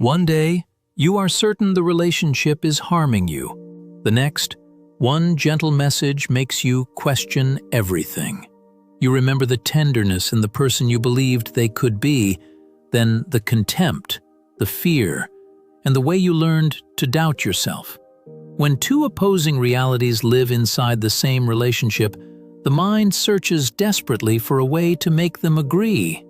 One day, you are certain the relationship is harming you. The next, one gentle message makes you question everything. You remember the tenderness in the person you believed they could be, then the contempt, the fear, and the way you learned to doubt yourself. When two opposing realities live inside the same relationship, the mind searches desperately for a way to make them agree.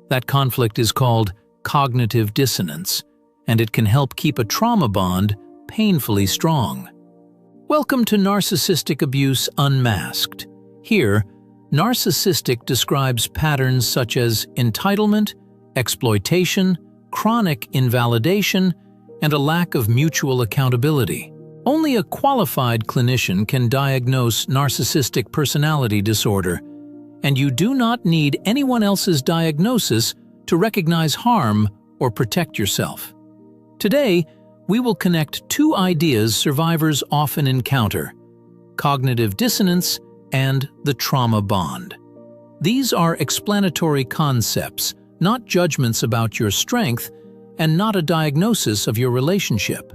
That conflict is called cognitive dissonance, and it can help keep a trauma bond painfully strong. Welcome to Narcissistic Abuse Unmasked. Here, narcissistic describes patterns such as entitlement, exploitation, chronic invalidation, and a lack of mutual accountability. Only a qualified clinician can diagnose narcissistic personality disorder, and you do not need anyone else's diagnosis to recognize harm or protect yourself. Today, we will connect two ideas survivors often encounter: cognitive dissonance and the trauma bond. These are explanatory concepts, not judgments about your strength, and not a diagnosis of your relationship.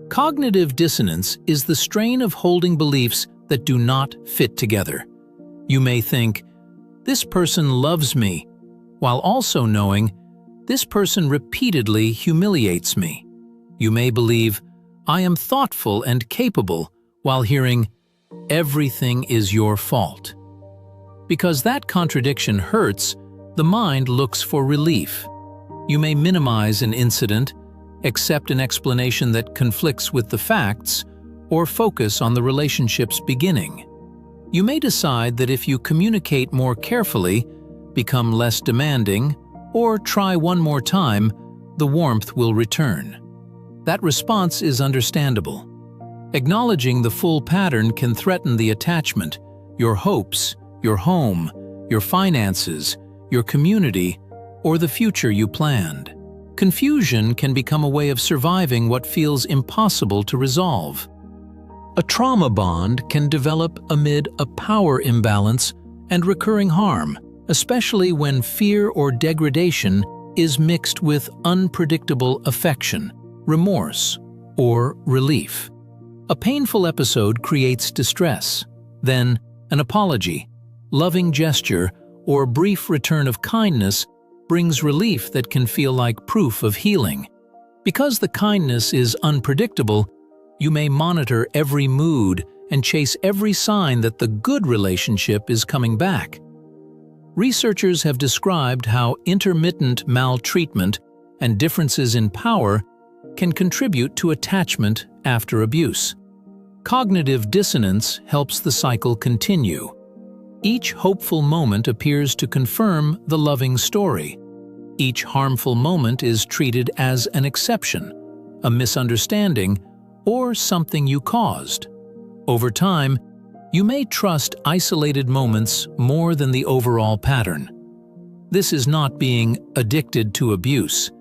Cognitive dissonance is the strain of holding beliefs that do not fit together. You may think, "This person loves me," while also knowing, "This person repeatedly humiliates me." You may believe, "I am thoughtful and capable," while hearing, "Everything is your fault." Because that contradiction hurts, the mind looks for relief. You may minimize an incident, accept an explanation that conflicts with the facts, or focus on the relationship's beginning. You may decide that if you communicate more carefully, become less demanding, or try one more time, the warmth will return. That response is understandable. Acknowledging the full pattern can threaten the attachment, your hopes, your home, your finances, your community, or the future you planned. Confusion can become a way of surviving what feels impossible to resolve. A trauma bond can develop amid a power imbalance and recurring harm, especially when fear or degradation is mixed with unpredictable affection, remorse, or relief. A painful episode creates distress. Then, an apology, loving gesture, or brief return of kindness brings relief that can feel like proof of healing. Because the kindness is unpredictable, you may monitor every mood and chase every sign that the good relationship is coming back. Researchers have described how intermittent maltreatment and differences in power can contribute to attachment after abuse. Cognitive dissonance helps the cycle continue. Each hopeful moment appears to confirm the loving story. Each harmful moment is treated as an exception, a misunderstanding, or something you caused. Over time, you may trust isolated moments more than the overall pattern. This is not being addicted to abuse.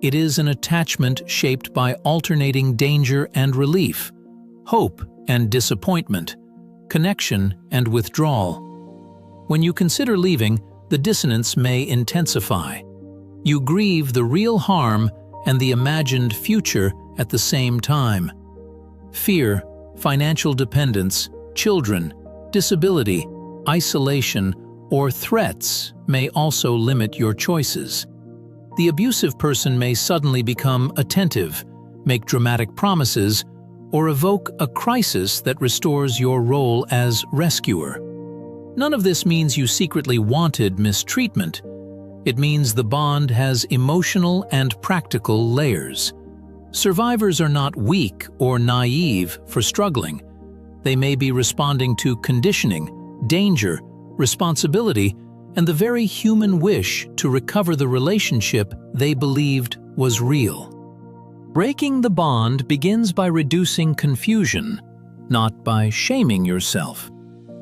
It is an attachment shaped by alternating danger and relief, hope and disappointment, connection and withdrawal. When you consider leaving, the dissonance may intensify. You grieve the real harm and the imagined future at the same time. Fear, financial dependence, children, disability, isolation, or threats may also limit your choices. The abusive person may suddenly become attentive, make dramatic promises, or evoke a crisis that restores your role as rescuer. None of this means you secretly wanted mistreatment. It means the bond has emotional and practical layers. Survivors are not weak or naive for struggling. They may be responding to conditioning, danger, responsibility, and the very human wish to recover the relationship they believed was real. Breaking the bond begins by reducing confusion, not by shaming yourself.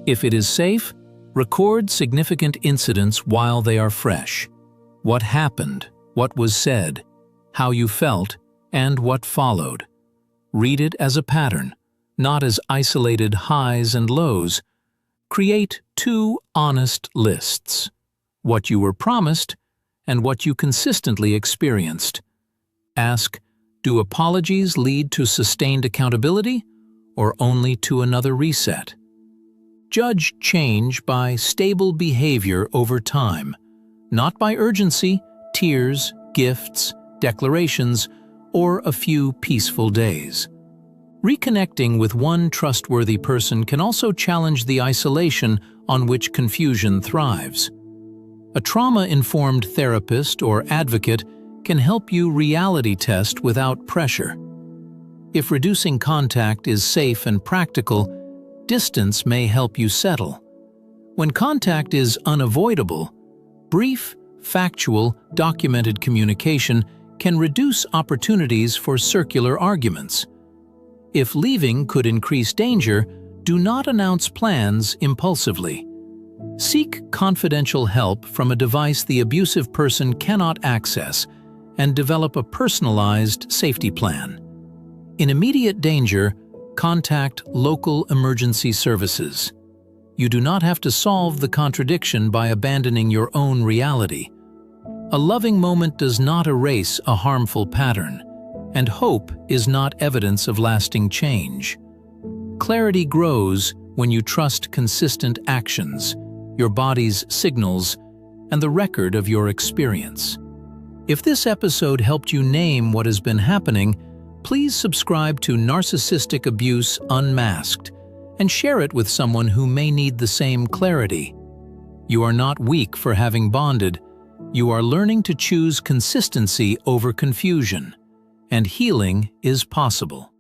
If it is safe, record significant incidents while they are fresh. What happened, what was said, how you felt, and what followed. Read it as a pattern, not as isolated highs and lows. Create two honest lists: what you were promised and what you consistently experienced. Ask, do apologies lead to sustained accountability or only to another reset? Judge change by stable behavior over time, not by urgency, tears, gifts, declarations, or a few peaceful days. Reconnecting with one trustworthy person can also challenge the isolation on which confusion thrives. A trauma-informed therapist or advocate can help you reality test without pressure. If reducing contact is safe and practical, distance may help you settle. When contact is unavoidable, brief, factual, documented communication can reduce opportunities for circular arguments. If leaving could increase danger, do not announce plans impulsively. Seek confidential help from a device the abusive person cannot access and develop a personalized safety plan. In immediate danger, contact local emergency services. You do not have to solve the contradiction by abandoning your own reality. A loving moment does not erase a harmful pattern, and hope is not evidence of lasting change. Clarity grows when you trust consistent actions, your body's signals, and the record of your experience. If this episode helped you name what has been happening, please subscribe to Narcissistic Abuse Unmasked and share it with someone who may need the same clarity. You are not weak for having bonded. You are learning to choose consistency over confusion, and healing is possible.